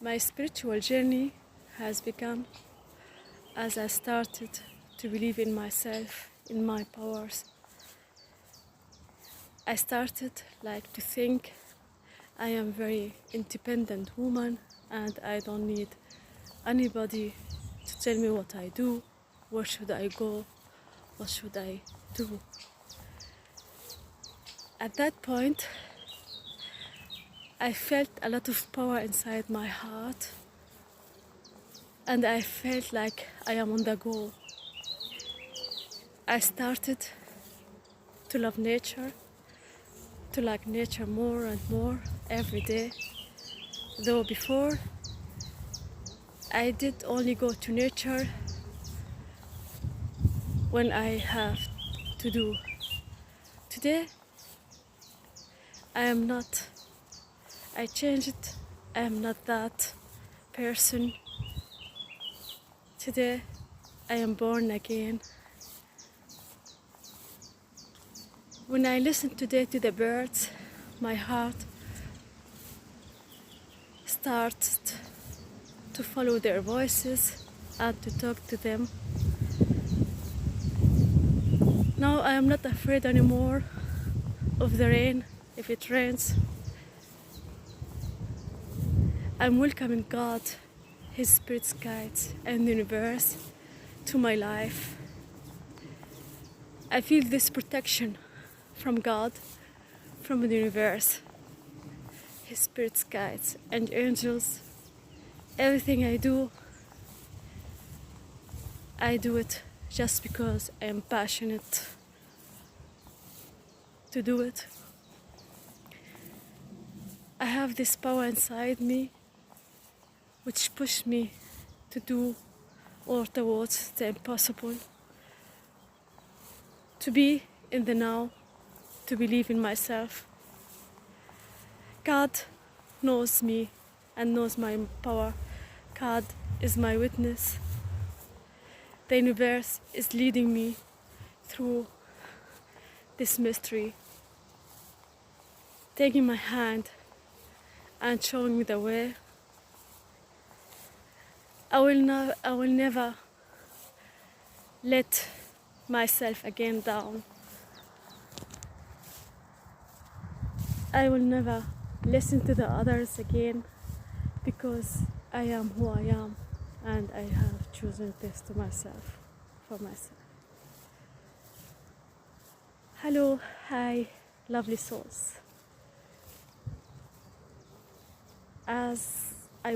My spiritual journey has begun as I started to believe in myself, in my powers. I started to think I am a very independent woman and I don't need anybody to tell me what I do, where should I go, what should I do. At that point, I felt a lot of power inside my heart and I felt like I am on the go. I started to love nature, to like nature more and more every day. Though before, I did only go to nature when I have to do. Today, I am not. I changed. I am not that person. Today, I am born again. When I listen today to the birds, my heart starts to follow their voices and to talk to them. Now I am not afraid anymore of the rain if it rains. I'm welcoming God, His Spirit's guides and the universe to my life. I feel this protection from God, from the universe, His Spirit's guides and angels. Everything I do it just because I am passionate to do it. I have this power inside me which pushes me to do or towards the impossible, to be in the now, to believe in myself. God knows me and knows my power. God is my witness. The universe is leading me through this mystery, taking my hand and showing me the way. I will never let myself again down. I will never listen to the others again because I am who I am and I have chosen this to myself, for myself. Hello, hi, lovely souls. As